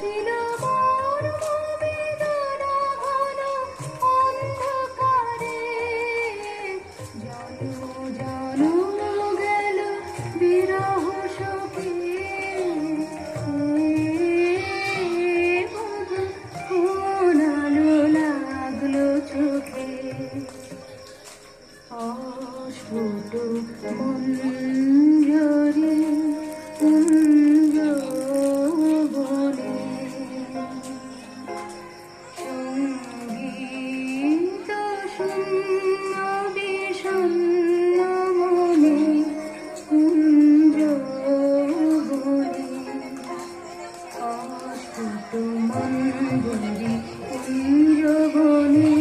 ছিল মর্মবেদনা ঘন অন্ধকারে। জন্ম জন্ম গেল বিরহ শোকে, মধু কোন আলো লাগলো চোখে। অস্ফুট মঞ্জরি কুঞ্জ বনে, সঙ্গীত শূন্য বিষণ্ণ মনে কুঞ্জ বনে। অস্ফুট মঞ্জরি কুঞ্জ বনে।